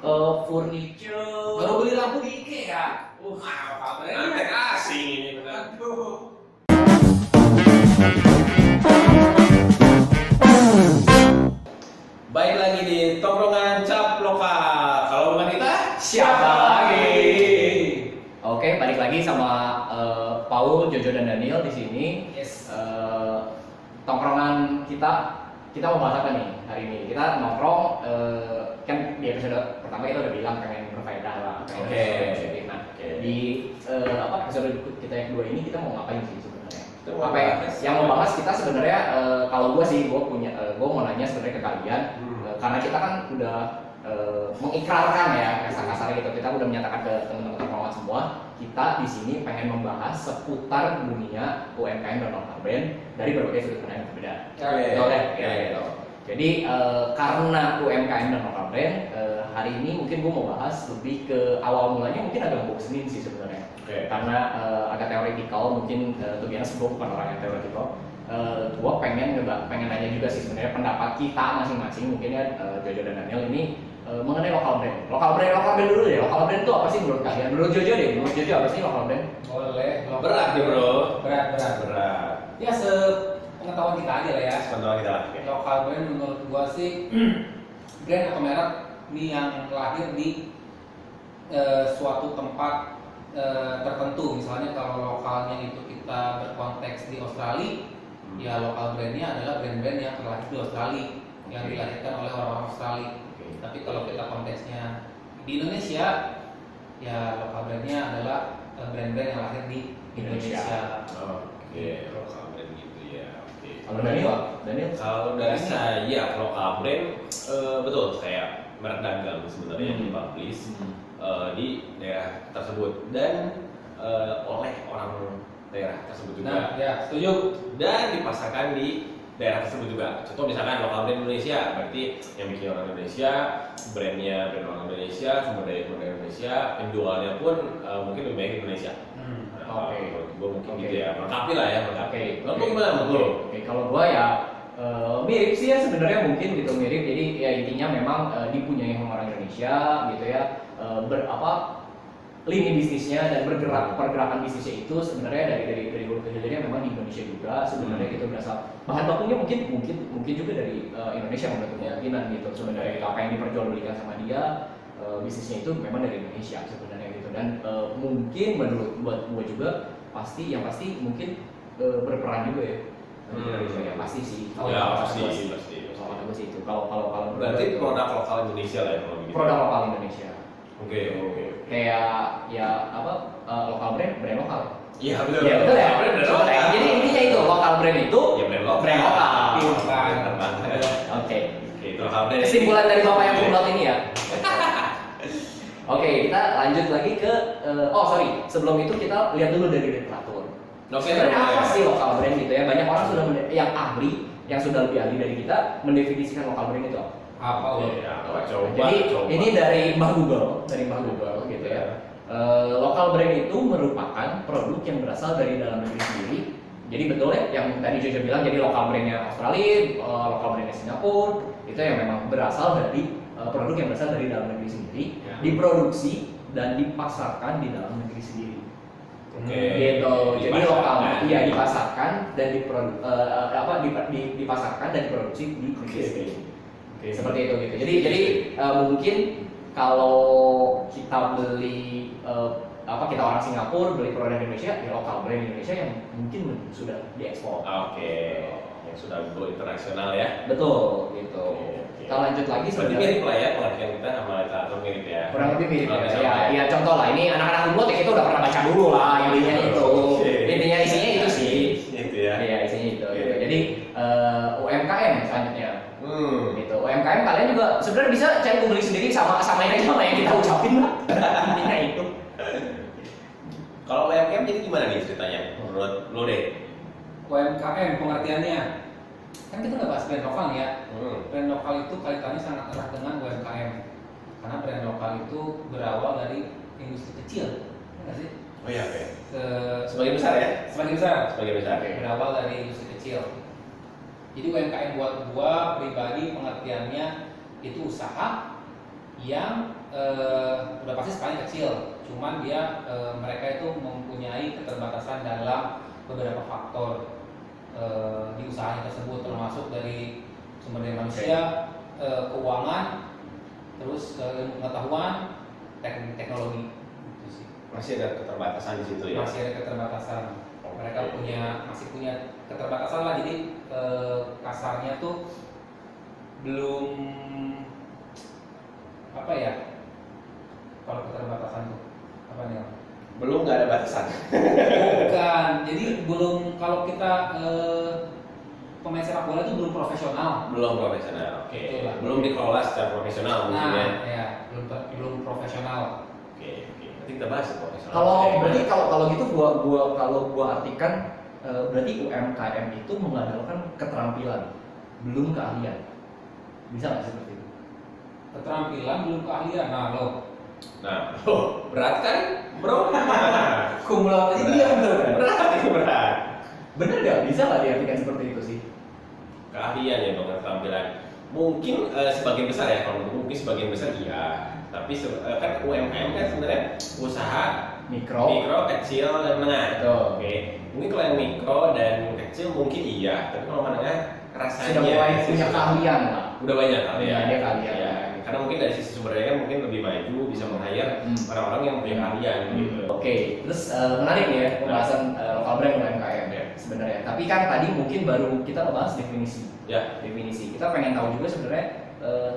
Furniture. Baru beli lampu di IKEA. Apa Nanti asing ini benar. Aduh. Baik lagi di tongkrongan cap lokal. Kalau bukan kita, Siapa lagi? Oke, balik lagi sama Paul, Jojo dan Daniel di sini. Yes. Tongkrongan kita mau bahas apa nih hari ini? Kita nongkrong kan di episode pertama kita udah bilang pengen berfaedah lah. Oke. Nah, Oke. di episode kita yang kedua ini kita mau ngapain sih sebenarnya? Kita mau Apa yang bahas. mau bahas kita sebenarnya kalau gue mau nanya sebenarnya ke kalian karena kita kan udah mengikrarkan ya kasar-kasarnya gitu, kita udah menyatakan ke teman-teman tongkrongan semua kita di sini pengen membahas seputar dunia UMKM dan local brand dari berbagai sudut pandang yang berbeda. Oke. Betul ya? Oke. Ya, gitu. Jadi karena UMKM dan local brand hari ini mungkin gue mau bahas lebih ke awal mulanya mungkin agak bosenin sih sebenarnya. Oke. Karena agak teoretikal mungkin tuh biasa gue bukan orang yang teoretikal. Gue pengen nanya juga sih sebenarnya pendapat kita masing-masing mungkin ya Jojo dan Daniel ini mengenai local brand dulu deh. Local brand itu apa sih menurut kalian? Menurut Jojo apa sih local brand? Boleh. Berat ya bro. Berat. Ya sepengetahuan kita aja lah ya. Sebentar kita lah. Lokal brand menurut gua sih brand atau merek ini yang lahir di suatu tempat tertentu. Misalnya kalau lokalnya itu kita berkonteks di Australia, ya lokal brandnya adalah brand-brand yang terlahir di Australia, yang dilahirkan oleh orang-orang Australia. Tapi kalau kita konteksnya di Indonesia, ya lokal brandnya adalah brand-brand yang lahir di Indonesia. Oke, lokal brand gitu ya. Oke. Kalau Daniel? Kalau dari saya lokal brand betul kayak merek dagang sebenarnya yang dipublish di daerah tersebut dan oleh orang daerah tersebut juga. Nah, ya setuju. Dan dipasarkan di daerah tersebut juga. Contoh misalkan lokal brand Indonesia, berarti yang bikin orang Indonesia, brandnya brand orang Indonesia, sumber daya Indonesia, penjualnya pun mungkin lebih baik Indonesia. Oke. Gue mungkin gitu ya, melengkapi lah ya, melengkapi. Oke. Lalu gimana menurut lo? Oke, kalau gua ya mirip sih ya sebenarnya mungkin gitu mirip. Jadi ya intinya memang dipunyai sama orang Indonesia gitu ya. Lini bisnisnya dan pergerakan bisnisnya itu sebenarnya dari hulu ke hilirnya memang di Indonesia juga sebenarnya gitu berasal bahan bakunya mungkin juga dari Indonesia membentuk kemungkinan gitu sebenarnya gitu. Apa yang diperjualbelikan sama dia bisnisnya itu memang dari Indonesia sebenarnya gitu dan mungkin menurut buat gua juga pasti mungkin berperan juga ya Indonesia ya pasti sih. Ya pasti. Kalau kata gua sih itu kalau Berarti produk lokal Indonesia lah ya kalau gitu. produk lokal Indonesia. Oke. Kayak ya lokal brand lokal. Iya betul. Ya betul ya. Brand lokal. Jadi intinya itu lokal brand itu Ya brand lokal. Brand lokal. Bener banget. Oke. Oke, itu lokal brand. Kesimpulan dari bapak yang kumlot ini ya. Oke, kita lanjut lagi ke sebelum itu kita lihat dulu dari literatur. Sebenarnya apa sih lokal brand gitu ya? Banyak orang yang ahli, yang sudah lebih ahli dari kita mendefinisikan lokal brand itu apa? Jadi ini dari Mbah Google gitu ya. Lokal brand itu merupakan produk yang berasal dari dalam negeri sendiri. Jadi betul ya, yang tadi Jojo bilang, jadi lokal brandnya Australia, lokal brandnya Singapura, itu yang memang berasal dari produk yang berasal dari dalam negeri sendiri, diproduksi dan dipasarkan di dalam negeri sendiri. Gitu. Jadi lokal, iya dipasarkan dan dipasarkan dan diproduksi di negeri sendiri. Seperti itu gitu. Jadi mungkin kalau kita beli kita orang Singapura beli produk Indonesia ya lokal brand Indonesia yang mungkin sudah diekspor. Oke. Yang sudah go internasional ya. Betul gitu. Kita lanjut lagi sebenarnya mirip lah ya pengertian kita sama literatur mirip ya. Kurang lebih mirip ya. Ya contoh lah ini anak-anak dulu kita udah pernah baca dulu lah intinya itu. Intinya isinya itu sih. Itu ya. Iya isinya itu. Gitu. Jadi UMKM selanjutnya. Gitu. UMKM kalian juga sebenarnya bisa cari googling sendiri sama yang kita ucapin lah. Intinya itu. Kalau UMKM jadi gimana nih ceritanya menurut lo deh? UMKM pengertiannya kan kita nggak bahas brand lokal nih ya. Brand lokal itu kaitannya sangat erat dengan UMKM karena brand lokal itu berawal dari industri kecil, nggak sih? Oh iya oke. Sebagian besar ya? Sebagian besar. Berawal dari industri kecil. Jadi UMKM buat gua pribadi pengertiannya itu usaha yang udah pasti skalanya kecil, cuman dia mereka itu mempunyai keterbatasan dalam beberapa faktor di usahanya tersebut, termasuk dari sumber daya manusia, keuangan, terus ilmu pengetahuan, teknologi. Gitu sih. Masih ada keterbatasan di situ ya. Masih ada keterbatasan. Mereka masih punya keterbatasan lah, jadi kasarnya tuh belum apa ya, kalau keterbatasan tuh apa nih? Belum, nggak ada batasan. Bukan, jadi belum, kalau kita pemain sepak bola itu belum profesional. Belum profesional. Oke. Itulah. Belum dikelola secara profesional mungkin ya. Ya, belum profesional. Oke. Nanti kita bahas ya profesional. Berarti kalau gitu gua artikan berarti UMKM itu mengandalkan keterampilan, belum keahlian. Bisa nggak seperti itu? Keterampilan belum keahlian. Nah, berat kan, bro? Kumulatif aja dia Berat. Bener nggak? Bisa nggak diartikan seperti itu sih? Keahlian ya bang, keterampilan. Mungkin sebagian besar ya, kalau mungkin sebagian besar iya. Tapi kan UMKM kan sebenarnya usaha mikro, kecil, dan menengah. Oke. Mungkin kalau yang mikro dan kecil mungkin iya, tapi kalau menengah rasanya sudah mulai punya keahlian lah. Udah banyak kali ya. Dia keahlian. Ya. Karena mungkin dari sisi sumber daya mungkin lebih maju, bisa meng-hire orang-orang yang punya keahlian gitu. Oke, terus menarik nih ya pembahasan local brand UMKM ya sebenarnya. Tapi kan tadi mungkin baru kita ngebahas definisi. Ya. Definisi. Kita pengen tahu juga sebenarnya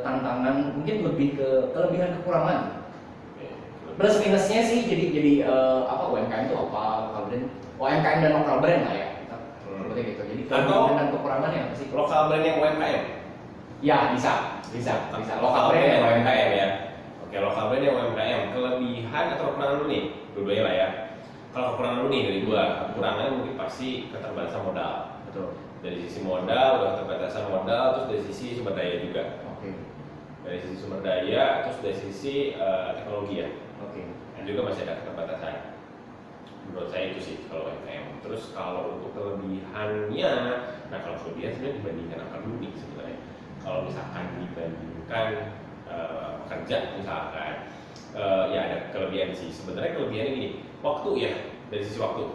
tantangan, mungkin lebih ke kelebihan kekurangan. Plus minusnya sih jadi apa UMKM itu apa, local brand, UMKM dan local brand lah ya. Seperti gitu. Jadi kelebihan dan kekurangannya apa sih? Local brand yang UMKM. Ya, bisa. Lokal brand yang UMKM ya. Oke, lokal brand yang UMKM. Kelebihan atau kekurangan dulu nih? Dua-duanya lah ya. Kalau kekurangan dulu nih dari gua, kekurangannya mungkin pasti keterbatasan modal. Betul. Dari sisi modal, udah keterbatasan modal, terus dari sisi sumber daya juga. Oke. Dari sisi sumber daya, terus dari sisi teknologi ya. Oke. Dan juga masih ada keterbatasan. Menurut saya itu sih kalau UMKM. Terus kalau untuk kelebihannya, nah kalau kelebihan sebenarnya dibandingkan apa dulu nih sebenarnya? Kalau misalkan dibandingkan pekerja misalkan, ya ada kelebihan sih. Sebenarnya kelebihannya gini, waktu ya, dari sisi waktu.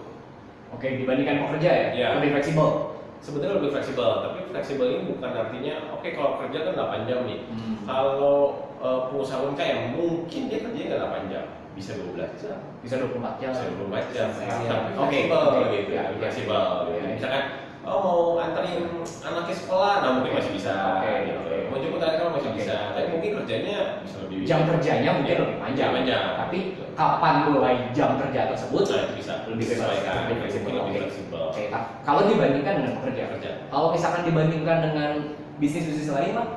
Oke, dibandingkan pekerja ya, lebih fleksibel. Sebenarnya lebih fleksibel, tapi fleksibel ini bukan artinya oke, kalau kerja kan 8 jam nih. Kalau pengusaha UMKM mungkin dia kerjanya nggak 8 jam, bisa 12 jam, bisa 24 jam, bisa 24 jam. Tapi oke, fleksibel gitu, ya, fleksibel. ya. Misalkan mau anterin anaknya sekolah, nah mungkin masih bisa. Gitu. Mau jemput anak sekolah masih bisa, tapi mungkin kerjanya bisa lebih. Jam kerjanya mungkin lebih panjang. Tapi kapan mulai jam kerja tersebut? Nah, itu bisa lebih disesuaikan, lebih fleksibel. lebih fleksibel. Oke, kalau dibandingkan dengan pekerja. Kalau misalkan dibandingkan dengan bisnis lain, Pak,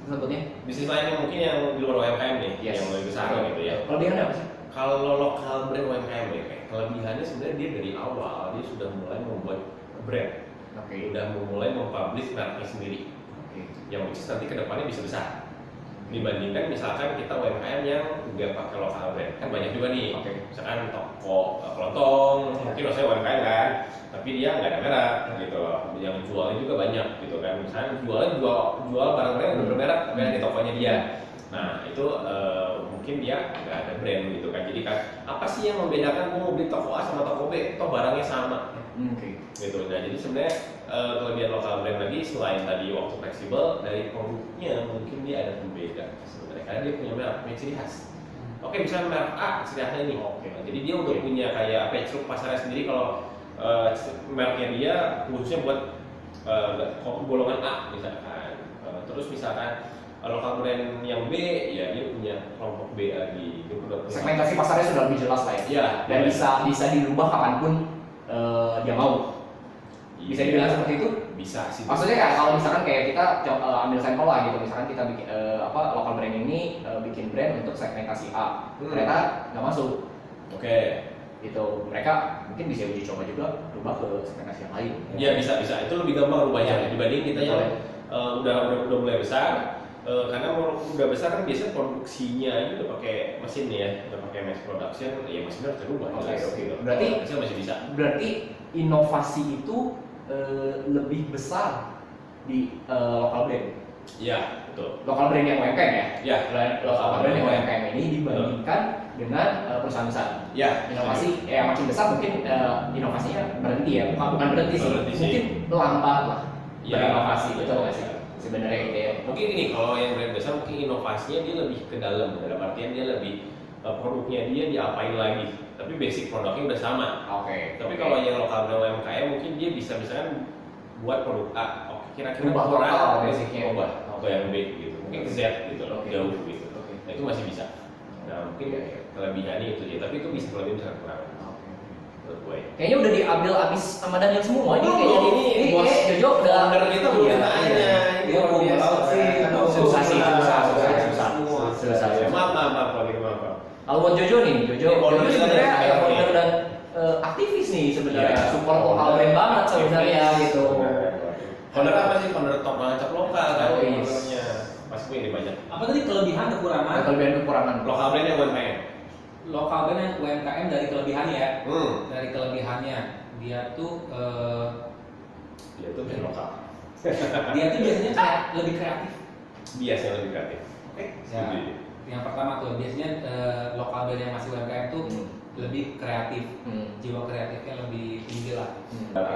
sebetulnya bisnis lainnya mungkin yang di luar UMKM nih, yang lebih besar gitu ya. Kelebihannya apa sih? Kalau lokal brand UMKM ya, kelebihannya sebenarnya dia dari awal dia sudah mulai membuat brand, udah mulai mempublish mereknya sendiri, yang which is nanti kedepannya bisa besar. Dibandingkan misalkan kita UMKM yang nggak pakai lokal brand, kan banyak juga nih. Misalkan toko kelontong, mungkin maksudnya UMKM kan, tapi dia nggak ada merek gitu. Yang jualnya juga banyak gitu kan. Misalnya jual barang-barang yang udah bermerek, tapi ada di tokonya dia. Nah itu mungkin dia nggak ada brand gitu kan. Jadi kan apa sih yang membedakan gue mau beli toko A sama toko B? Toh barangnya sama. Gitu. Nah jadi sebenarnya kelebihan lokal brand lagi selain tadi waktu fleksibel, dari produknya mungkin dia ada pembeda sebenarnya karena dia punya merek, punya ciri khas. Oke, misalnya merek A ciri khasnya ini. Nah, jadi dia udah punya kayak apa ya, ceruk pasarnya sendiri. Kalau mereknya dia khususnya buat golongan A misalkan. Terus misalkan lokal brand yang B ya dia punya kelompok B lagi. Segmentasi pasarnya sudah lebih jelas lah ya. Dan bisa dirubah kapanpun dia mau. Bisa dibilang seperti itu? Bisa sih. Maksudnya kan kalau misalkan kayak kita ambil sampel lah gitu, misalkan kita bikin lokal brand ini bikin brand untuk segmentasi A, ternyata nggak masuk. Oke. Gitu. Mereka mungkin bisa uji coba juga rubah ke segmentasi yang lain. Iya bisa. Itu lebih gampang rubahnya dibanding kita yang udah mulai besar. Karena udah besar kan biasanya produksinya itu udah pakai mesin ya, udah pakai mass production, ya mesinnya harus dirubah. Gitu. Berarti kecil masih bisa. Berarti inovasi itu lebih besar di lokal brand. Iya, betul. Lokal brand yang UMKM ya. Ya. Lokal brand yang UMKM ini dibandingkan dengan perusahaan besar. Ya. Inovasi yang makin besar mungkin inovasinya berhenti ya, bukan berhenti sih, Berhenti sih. mungkin lambat lah Ya, berinovasi, betul. betul nggak sih sebenarnya gitu ya. Mungkin ini kalau yang brand besar mungkin inovasinya dia lebih ke dalam, dalam artian dia lebih produknya dia diapain lagi, tapi basic produknya udah sama. Oke. Tapi kalau yang lokal brand UMKM mungkin dia bisa misalkan buat produk A, oke kira-kira Ubah kurang, lokal basicnya. ubah ke yang B gitu, mungkin ke Z gitu loh, Oke. jauh gitu. Oke. Nah itu masih bisa. Nah mungkin kelebihannya itu aja, tapi itu bisa kelebihan bisa kurang. Menurut gue. Kayaknya udah diambil abis sama Daniel semua. Ini kayaknya ini bos Jojo udah founder kita belum Iya, ditanya. iya. Dia luar biasa. Susah sih, susah. Susah. Maaf kalau gitu maaf. Kalau buat Jojo nih, Jojo sebenarnya ya founder dan aktivis nih sebenarnya, Iya. support lokal brand banget sebenarnya gitu. Founder apa sih? Founder top mantap lokal kan? Oh, yes. Foundernya pasti punya banyak. Apa tadi kelebihan kekurangan? Kelebihan kekurangan Lokal brand yang UMKM. Lokal brand yang UMKM dari kelebihannya ya. Hmm. Dari kelebihannya dia tuh Dia tuh brand lokal. dia tuh biasanya kayak lebih kreatif. Biasanya lebih kreatif. Oke. Ya. Yang pertama tuh biasanya lokal brand yang masih UMKM tuh lebih kreatif. Jiwa kreatifnya lebih tinggi lah.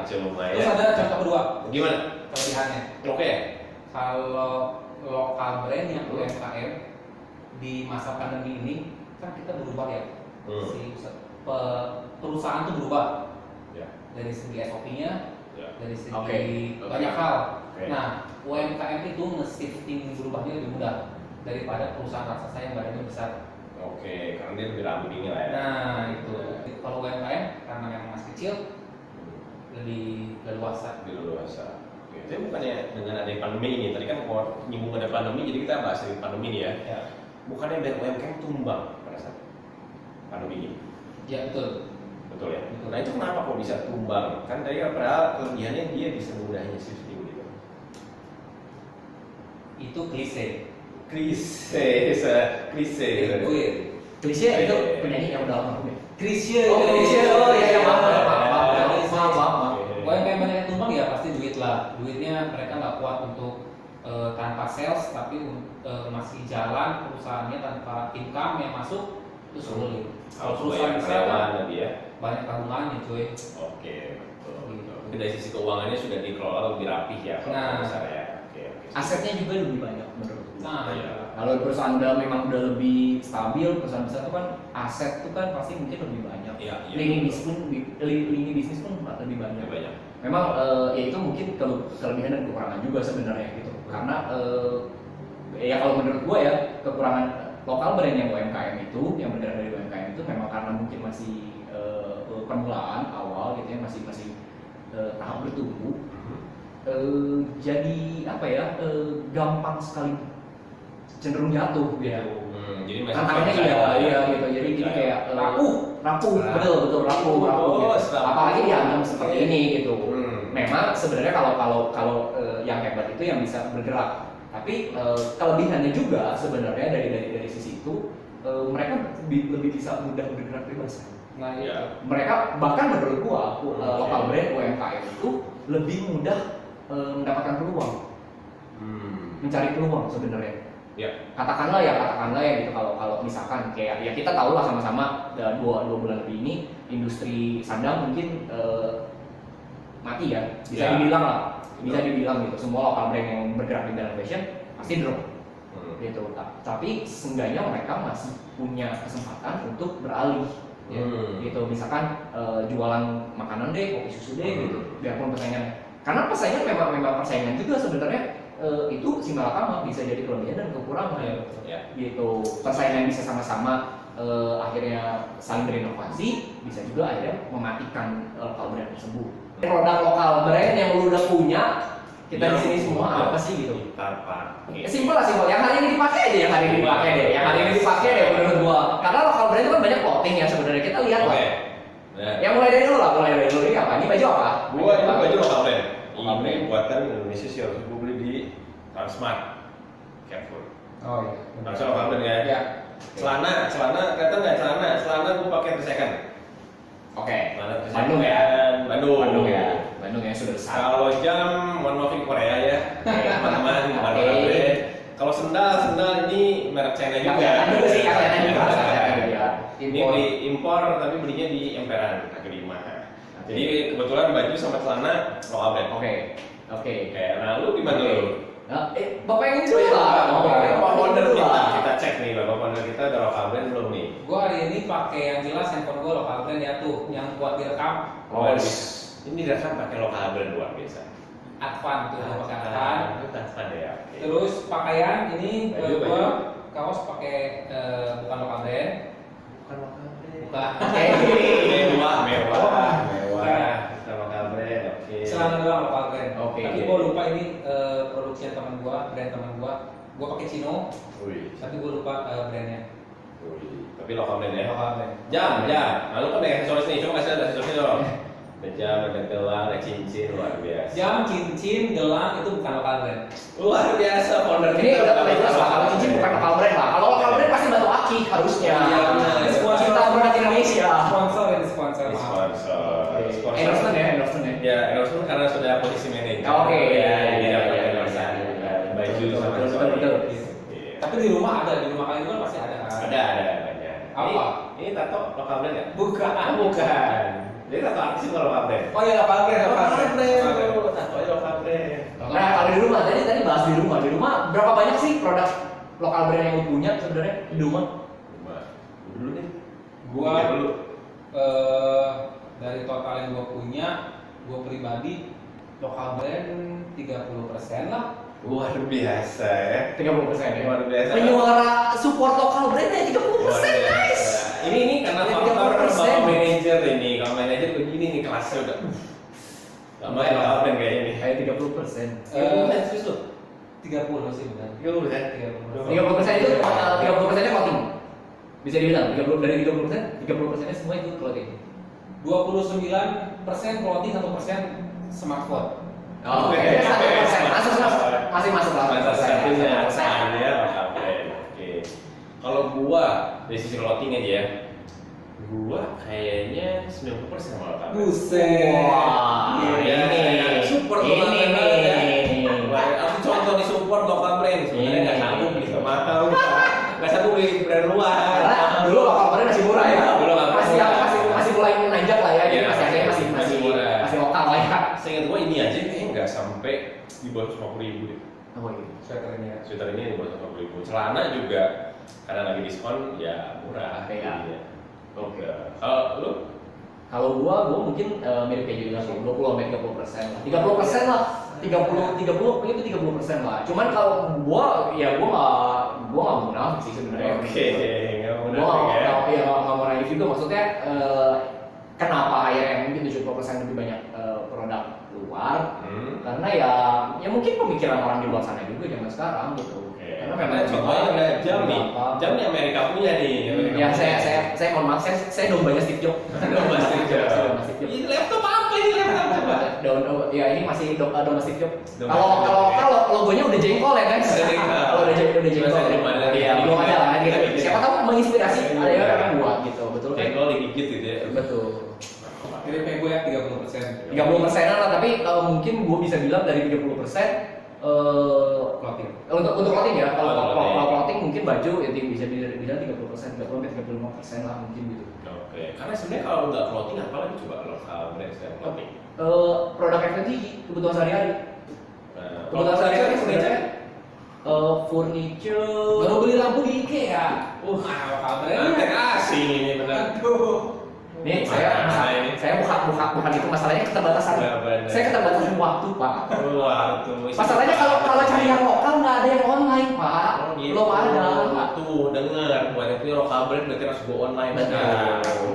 Kecil lumayan. Terus ada contoh kedua Gimana? kelebihannya. Oke. Kalau lokal brand yang UMKM di masa pandemi ini kan kita berubah ya. Perusahaan tuh berubah Ya. dari segi SOP-nya, Ya. dari segi Oke. banyak hal. Oke. Nah, UMKM itu nge-shifting berubahnya lebih mudah daripada perusahaan raksasa yang badannya besar. Oke, karena dia lebih ramping ini lah ya. Nah, itu. Kalau UMKM karena memang masih kecil, lebih leluasa. Lebih luas. Oke. Tapi bukannya dengan adanya pandemi ini, tadi kan kalau nyinggung ada pandemi, jadi kita bahas dari pandemi ini ya. Ya, Bukannya dari UMKM tumbang pada saat pandemi ini. ya betul. Betul ya? Betul. Nah itu kenapa kok bisa tumbang? Kan tadi padahal kelebihannya dia bisa mudahnya shifting gitu. Itu klise. Klise. Klise itu penyanyi yang udah lama ya. Klise. Oh, klise. Oh iya, maaf. UMKM banyak yang tumbang ya pasti duit lah. Duitnya mereka nggak kuat untuk tanpa sales, tapi masih jalan perusahaannya tanpa income yang masuk itu sulit. Kalau perusahaan besar kan tadi ya. banyak tabungannya cuy. Oke, betul. Mungkin dari sisi keuangannya sudah dikelola lebih rapih ya kalau Nah. besar ya. Oke. Asetnya juga lebih banyak menurutku. Nah, Iya. Kalau perusahaan udah memang udah lebih stabil, perusahaan besar itu kan aset itu kan pasti mungkin lebih banyak. Iya, iya. Lini bisnis pun lebih banyak. Lebih banyak. Memang ya itu mungkin kelebihan dan kekurangan juga sebenarnya gitu. Karena ya kalau menurut gua ya kekurangan lokal brand yang UMKM itu, yang bergerak dari UMKM itu memang karena mungkin masih permulaan awal gitu ya, masih tahap bertumbuh. Jadi apa ya, gampang sekali cenderung jatuh gitu. Jadi masih Tantangannya iya gitu. Jadi kayak rapuh, betul rapuh gitu. Apalagi dihantam seperti ini gitu. Memang sebenarnya kalau yang hebat itu yang bisa bergerak. Tapi kelebihannya juga sebenarnya dari sisi itu mereka lebih bisa mudah bergerak bebas. nah Ya. Mereka bahkan menurut gua lokal brand UMKM itu lebih mudah mendapatkan peluang, mencari peluang sebenarnya. Ya. Katakanlah ya gitu kalau misalkan kayak ya kita tahu lah sama-sama dua bulan lebih ini industri sandang mungkin mati ya, bisa dibilang gitu. Semua lokal brand yang bergerak di dalam fashion pasti drop gitu. Tapi seenggaknya mereka masih punya kesempatan untuk beralih ya. Gitu. Misalkan jualan makanan deh, kopi susu deh gitu. Biarpun persaingan, karena persaingan memang persaingan juga sebenarnya. Itu si malakama bisa jadi kelebihan dan kekurangan gitu. Persaingan bisa sama-sama akhirnya saling berinovasi, bisa juga akhirnya mematikan lokal brand tersebut. Produk lokal brand yang lu udah punya, kita di sini semua apa sih gitu? Kita pakai. Simpel. Yang hari ini dipakai aja, yang hari ini dipakai deh menurut gua. Karena lokal brand itu kan banyak clothing ya sebenarnya, kita lihat lah. Yang mulai dari dulu ini apa? Ini baju apa? Ini baju lokal brand. Ini buatan Indonesia sih, harus gue beli di Transmart, Carrefour. Oh iya. Langsung lokal brand ya. Ya. Celana, kata nggak celana gue pakai second. Oke. Bandung ya. Bandung ya sudah besar. Kalau jam, mohon maafin Korea ya, teman-teman, Oke. Kalau sendal ini merek China juga. Yang juga sih, yang China juga. Ini diimpor tapi belinya di emperan kaki 5. Jadi kebetulan baju sama celana lokal brand. Oke. Kayak, nah lu gimana lu? Nah, bapak yang ini dulu lah. Bapak founder kita cek nih, bapak founder kita ada lokal brand belum nih? Gua hari ini pakai yang jelas handphone gua lokal brand ya tuh, yang buat direkam. Ini direkam pakai lokal brand luar biasa. Advan tuh, pakai Advan. Itu Advan ya. Terus pakaian ini Baju. gua kaos pakai bukan lokal brand. Bukan lokal brand. Bukan. Mewah. Kita lokal brand. Oke. Celana doang lokal brand. Oke. Tapi gua lupa ini produksinya teman gua, brand teman gua. Gua pakai Cino, Wih. tapi gua lupa brandnya. Tapi lokal brand ya. Lokal brand. Jam. Nah, lu kan ada aksesoris nih, coba kasih ada aksesorisnya dong. Ada jam, ada gelang, ada cincin, luar biasa. Jam, cincin, gelang itu bukan lokal brand. Luar biasa, founder Ini kita udah jelas lah, kalau cincin bukan lokal brand lah. Kalau lokal brand pasti batu akik harusnya. Iya, benar. Kita produk Indonesia. Sponsor ini sponsor. Ini Maaf. sponsor. Endorsement ya. Ya, endorsement karena sudah posisi manajer. Oke, ya, jadi iya, dapat iya, endorsean. iya. Baju Betul, sama betul, sorry. betul. Iya. Tapi di rumah ada, di rumah kalian kan pasti ada kan? Ada banyak. Apa? Ini tato lokal brand nggak? Bukan. Bukan. Jadi tato artis itu lokal brand. Oh iya lokal brand, lokal brand. Tatonya lokal brand. Nah, kalau di rumah tadi bahas di rumah. Di rumah berapa banyak sih produk lokal brand yang lu punya sebenarnya di rumah? Dulu nih. Gua Iya, dulu. dari total yang gua punya, gua pribadi lokal brand 30% lah. Luar biasa ya. 30% ya. Luar biasa. Penyuara support lokal brand ya 30% guys. Ini karena Ini faktor 30%. bapak manajer ini. Kalau manajer begini nih kelasnya udah. Gak main lokal brand kayaknya nih. Kayak 30%. Serius lu? 30 sih benar. 30%. 30% itu 30%-nya clothing. Bisa dibilang 30 dari 30%, 30%-nya semua itu clothing. 29% clothing, 1% smartphone. Oh, oke. 1% masih masuk lah. Satu-satunya saya lokal brand. Oke. Kalau gua dari sisi clothing aja ya. Gua kayaknya 90% sama lokal brand. Buset. Wah, ini support lokal ini brand. nih. Aku contoh di support lokal brand. Sebenarnya nggak sanggup beli ke mahal. Nggak sanggup beli brand luar. Karena dulu lokal brand masih murah ya. Dulu lokal brand masih mulai nanjak lah ya. Jadi Iya, masih harganya masih murah. masih lokal lah ya. Seingat gua ini aja kayaknya nggak sampai di bawah 150.000 deh. Oh iya. Sweaternya. Sweater ini di bawah 150.000. Celana juga karena lagi diskon ya murah. Iya. jadinya. Oke. Kalau lu? Kalau gua mungkin mirip kayak juga sih, 20 sampai 30% lah. 30% lah. 30 itu 30% lah. Cuman kalau gua nggak munafik sih sebenarnya. Oke, nggak Gua munafik ya. nggak mau naif juga, maksudnya kenapa ya mungkin 70% lebih banyak produk luar? Karena ya mungkin pemikiran orang di luar sana juga zaman sekarang gitu. Karena contohnya ada jam nih, jam nih Amerika punya nih. Ya saya mohon maaf, saya dombanya Steve Jobs. Domba Steve Jobs. Ini laptop apa ini laptop coba? Ya ini masih domba Steve Jobs. Domba Kalau Steve Jobs. logonya udah jengkol ya guys. Udah jengkol. Kalau udah jengkol. Masih belum ada. Iya, belum ada lah gitu. Siapa tahu menginspirasi ada Iya. yang buat gitu, betul kan? Jengkol digigit gitu ya. Betul. Jadi kayak gue ya 30%. 30% lah, tapi mungkin gue bisa bilang dari 30% Clothing. untuk clothing ya. Kalau Clothing. clothing mungkin baju ya bisa dibilang 30%, 35% lah mungkin gitu. Oke, karena sebenarnya kalau nggak clothing apa lagi coba lokal brand selain clothing? Produk FNTG kebutuhan sehari-hari. Nah, Kebutuhan sehari-hari furniture? sebenarnya furniture. Baru beli lampu di IKEA. Lokal brand. Antek asing ini benar. Aduh. Nih Mana ini? saya bukan itu masalahnya keterbatasan. Nggak benar. Saya keterbatasan waktu pak. Waktu. Masalahnya kalau cari yang lokal nggak ada yang online pak. Belum ada. Tuh dengar, buat itu lokal brand berarti harus go online. Betul.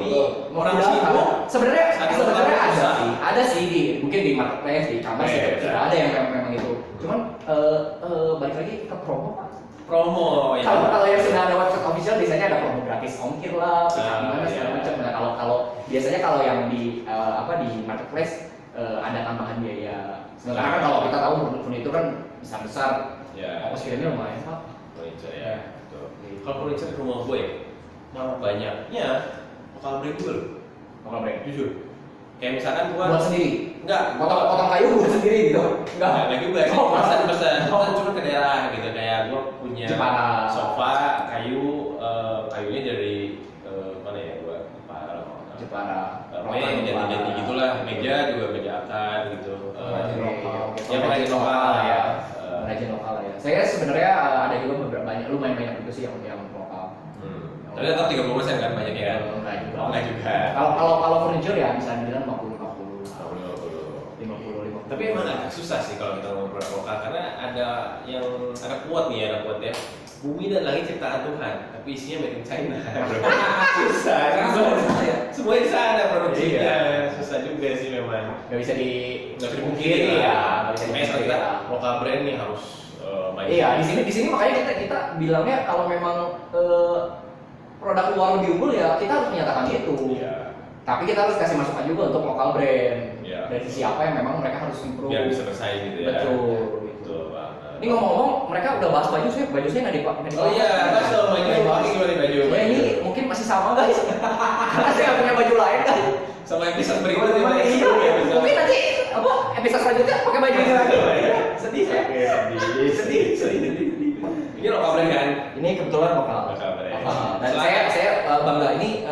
Ini orang Tidak, sibuk. sebenarnya Satu sebenarnya lokal ada bisa. sih, ada sih di mungkin di marketplace di kamar Iya, iya. sudah ada yang memang itu. Cuman balik lagi ke promo pak. Promo ya. Kalau yang sudah ada website official biasanya ada promo gratis ongkir lah, gimana segala iya. macam. Nah kalau biasanya kalau yang di di marketplace ada tambahan biaya. Sementara kan kalau kita tahu furnitur kan besar, Ya. ongkos kirimnya lumayan pak. Furniture ya. Betul. Kalau furniture di rumah gue malah banyaknya lokal brand juga loh. Lokal brand. Jujur. Kayak misalkan gua buat sendiri. enggak, Potong kayu buat sendiri gitu. enggak juga sih. Oh, Pesan-pesan cuma ke daerah gitu, kayak gua punya Jepara. sofa kayu, kayunya dari mana ya, gua Jepara. pokoknya yang jadi gitulah, meja juga meja akar gitu. Pengrajin lokal. Ya pengrajin lokal ya. Pengrajin lokal ya. Saya sebenarnya ada juga beberapa lumayan banyak juga sih yang lokal. Tapi tetap 30% kan banyaknya kan? Enggak juga. Oh, enggak juga. Kalau furniture ya bisa dibilang 50 Tapi emang agak susah sih kalau kita ngomong produk lokal, karena ada quote nih, ada quote ya, bumi dan langit ciptaan Tuhan, tapi isinya made in China. Susah, semua di sana produksinya. Iya. Susah juga sih memang. Nggak bisa dipungkiri ya. Makanya kita lokal brand nih harus main. Iya, di sini makanya kita bilangnya kalau memang produk luar lebih unggul ya kita harus menyatakan itu. Iya. Tapi kita harus kasih masukan juga untuk lokal brand. Iya. Dari sisi apa yang memang mereka harus improve. Biar bisa bersaing gitu ya. Betul. Banget. Ini ngomong-ngomong, mereka udah bahas baju saya nggak dipakai. Oh iya, langsung baju gimana baju? Ya ini mungkin masih sama guys. Karena saya nggak punya baju lain kan. Sama episode berikutnya lagi. Mungkin nanti episode selanjutnya pakai baju ini lagi. Sedih ya. Sedih. Ini lokal brand kan? Ini kebetulan lokal. Dan saya bangga ini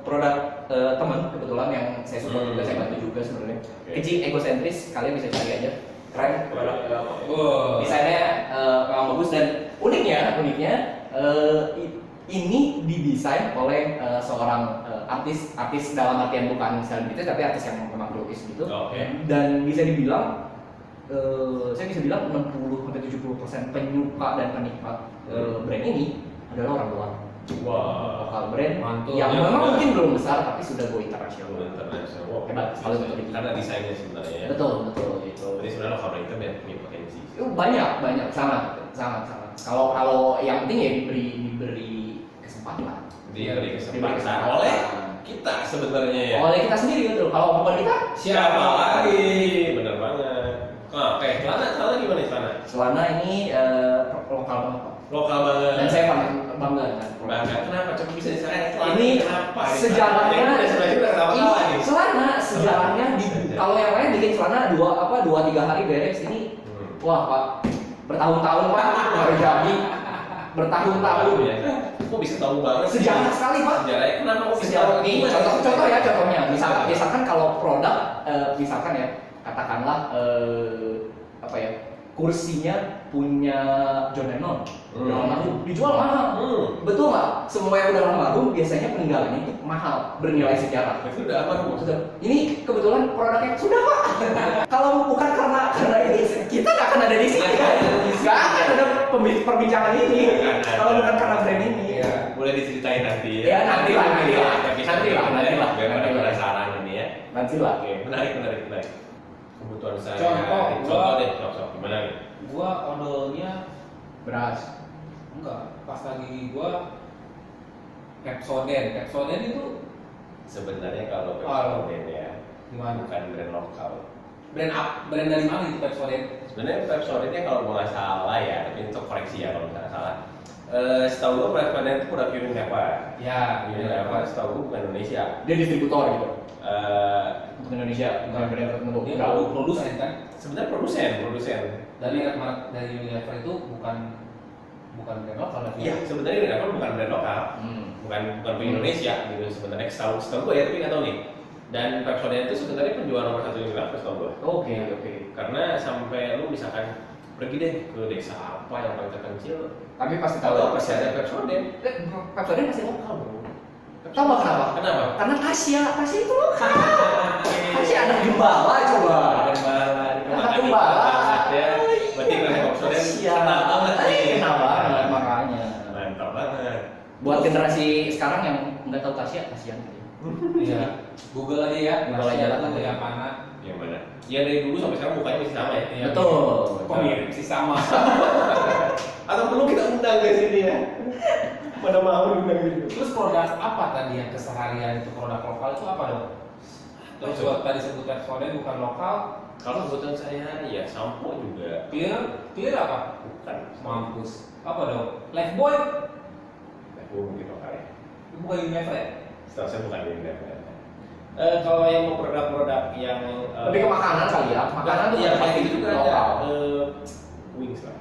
produk teman kebetulan yang saya support juga, saya bantu juga sebenarnya. Keji egosentris, kalian bisa cari aja. Keren produk. Desainnya memang bagus dan uniknya ini didesain oleh seorang artis dalam artian bukan selebritis tapi artis yang memang lukis gitu. Dan bisa dibilang saya bisa bilang 60-70% penyuka dan penikmat brand ini adalah orang luar. Lokal brand Mantul. yang memang mungkin belum besar tapi sudah go internasional. Hebat sekali untuk itu. Karena desainnya sebenarnya ya. Betul gitu. Jadi sebenarnya lokal brand itu punya potensi. Banyak sangat. Kalau yang penting ya diberi kesempatan. Diberi kesempatan oleh kita sebenarnya ya. Oleh kita sendiri betul. Kalau bukan kita Siapa lagi? Bener banget. Oke, celana gimana nih celana? Celana ini lokal banget Pak. Lokal banget. Dan saya paling bangga dengan Bangga. Kenapa? Coba bisa diserahin celana ini kenapa? sejarahnya ini celana sejarahnya kalau yang lain bikin celana 2-3 hari beres, ini wah Pak bertahun-tahun Pak baru jadi bertahun-tahun ya. Kok bisa tahu banget? sejarah sekali Pak. Sejarahnya kenapa kok bisa? Sejarah nih contohnya misalkan kalau produk misalkan ya katakanlah kursinya punya John Lennon, almarhum, dijual mahal. Betul nggak? Semua yang udah almarhum biasanya peninggalannya itu mahal, bernilai sejarah. Itu udah apa? Ini kebetulan produknya sudah Pak. Kalau bukan karena ini kita nggak akan ada di sini. Nggak akan ada perbincangan ini. Kalau bukan karena brand ini. Boleh diceritain nanti Ya nanti lah. Biar pada penasaran ini ya. Nanti lah. Oke, menarik. Kebutuhan saya. Contoh deh, gimana nih? Gua odolnya Beras. enggak, pas lagi gua Pepsodent itu Sebenarnya kalau Halo. Pepsodent ya, gimana? bukan brand lokal. Brand dari mana itu Pepsodent? Sebenarnya Pepsodentnya kalau nggak salah ya, tapi untuk koreksi ya kalau nggak salah. Setahu gue Pepsodent itu produk Union apa? Ya, Union apa? Setahu gue bukan Indonesia. Dia distributor gitu. Eh, Untuk Indonesia, bukan brand tertentu. Dia produsen kan? Sebenarnya produsen. Dari Unilever itu bukan brand lokal berarti. Iya, sebenarnya Union apa bukan brand lokal, bukan di Indonesia gitu sebenarnya. Setahu gue ya, tapi nggak tahu nih. Dan Pepsodent itu sebenarnya penjual nomor 1 Unilever setahu gue. Oke. Karena sampai lu misalkan pergi deh ke desa apa yang paling terpencil, Tapi pasti tahu tahu pasti ada Pepsodent. Pepsodent masih lokal bro. Tahu nggak kenapa? Kenapa? Karena Tasya itu lokal. Tasya anak gembala coba. Anak gembala. Ya, berarti kalau Pepsodent Tasya. kenal banget nih. Kenal banget makanya. Mantap banget. Buat generasi sekarang yang nggak tahu Tasya, kasihan kali. Iya. Google aja ya. Google aja lah. Tasya yang mana? Yang mana? Ya dari dulu sampai sekarang mukanya masih sama ya. Iya, Betul. Kok mirip sih sama? Atau perlu kita undang ke sini ya? Mana mau diundang gitu. Terus produk apa tadi yang keseharian itu produk lokal itu apa dong? Terus tadi sebut Pepsodent bukan lokal. Kalau kebutuhan sehari-hari ya sampo juga. Clear apa? Bukan. Mampus. Apa dong? Lifebuoy? Aku mungkin lokal ya. Bukan Unilever ya? Setahu saya bukan ini. Kalau yang mau produk-produk yang Lebih ke makanan kali ya. Makanan tuh ya pasti pasti juga ada. lokal. Wings lah.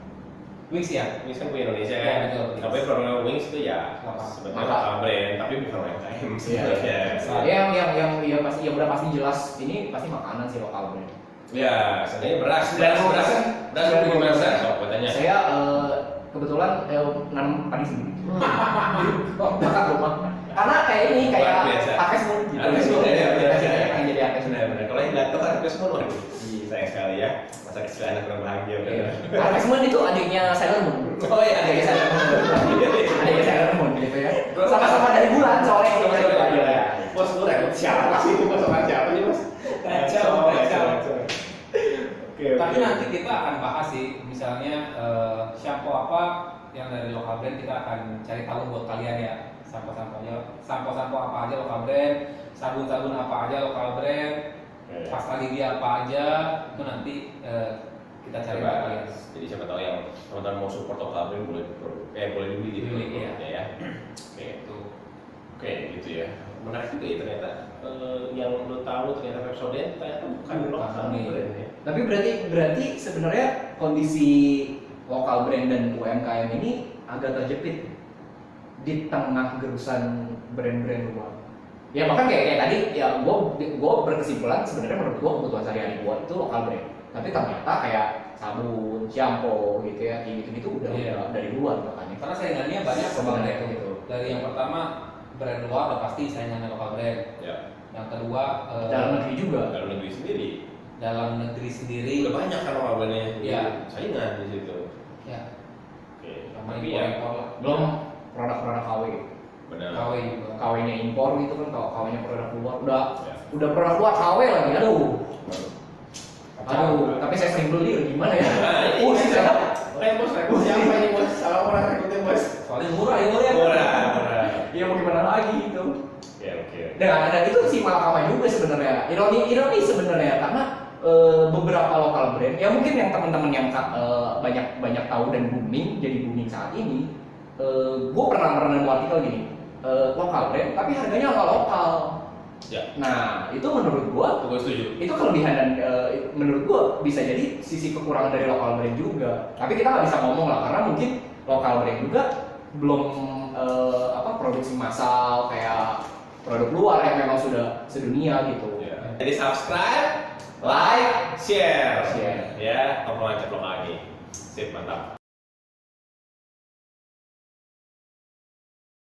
Wings ya. Wings kan punya Indonesia Ya, kan. betul. Tapi produk Wings itu ya Lokal. sebenarnya Lokal. lokal brand, tapi bukan UMKM Iya. sebenarnya. Yang pasti yang udah pasti jelas ini pasti makanan sih lokal brand. Ya, sebenarnya beras Beras itu gimana sih? Sok katanya. Saya kebetulan nanam padi sendiri. Bakat rumah. Karena kayak ini Luar kayak biasa. Harvest Moon gitu. Harvest Moon, ya, Yang jadi Harvest Moon. Benar-benar. Kalau yang datang Harvest Moon, waduh, sayang sekali ya. Masa kecil anak kurang bahagia. Iya. Harvest Moon itu adiknya Sailor Moon. Oh iya, Adiknya Sailor Moon. Adiknya Sailor Moon gitu ya. Sama-sama dari bulan soalnya yang gitu aja. Bos lu rekrut siapa sih? Bos orang siapa nih bos? Kacau. Oke. Tapi nanti kita akan bahas sih, misalnya shampoo apa yang dari lokal brand kita akan cari tahu buat kalian ya. Sampo apa aja lokal brand, sabun apa aja lokal brand, pasta gigi apa aja, itu nanti kita cari buat kalian. Jadi siapa tahu yang teman-teman mau support lokal brand boleh boleh dibeli gitu Dibeli, produknya ya. Oke. Itu. Oke, gitu ya. Menarik juga ya ternyata yang lo tahu ternyata Pepsodent ternyata bukan lokal nih. brand ya. Tapi berarti sebenarnya kondisi lokal brand dan UMKM ini agak terjepit di tengah gerusan brand-brand luar. Ya bahkan kayak tadi ya gue berkesimpulan sebenarnya menurut gue kebutuhan sehari-hari gue itu lokal brand. Tapi ternyata kayak sabun, shampoo gitu ya, kayak gitu-gitu udah dari luar makanya. Karena saingannya banyak Sebenarnya sebenarnya gitu. Dari yang pertama brand luar udah pasti saingannya lokal brand. Ya. Yang kedua Dalam negeri juga. Dalam negeri sendiri dalam negeri sendiri. udah banyak kan lokal brandnya. Iya. Saingan di situ. Ya. Oke. Sama Tapi ya impor lah. Belum produk-produk KW. benar. KW juga. KW-nya impor gitu kan, kalau KW-nya produk luar Ya. udah produk luar KW lagi. Aduh, tapi saya sering beli gimana ya? Ini siapa? Bos, rekrut siapa ini bos? Salah orang rekrutnya bos. Soalnya murah ya boleh. Murah. Ya mau gimana lagi gitu. Oke. Dan itu sih malah kawan juga sebenarnya. Ironi sebenarnya karena beberapa lokal brand, ya mungkin yang teman-teman yang banyak tahu dan jadi booming saat ini, gue pernah nemu artikel gini, lokal brand tapi harganya nggak lokal. Ya. Nah itu menurut gue Gue setuju. itu kelebihan dan menurut gue bisa jadi sisi kekurangan dari lokal brand juga. Tapi kita nggak bisa ngomong lah karena mungkin lokal brand juga belum produksi massal kayak produk luar yang memang sudah sedunia gitu. Ya. Jadi subscribe, like, share. Share. Ya, tolong lanjut lokal ini. Sip, mantap.